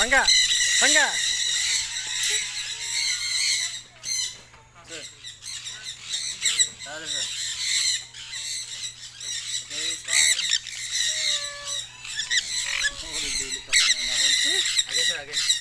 Tangga. Tangga. Sir. Tara, sir. Okay, fine. Okay, sir, again.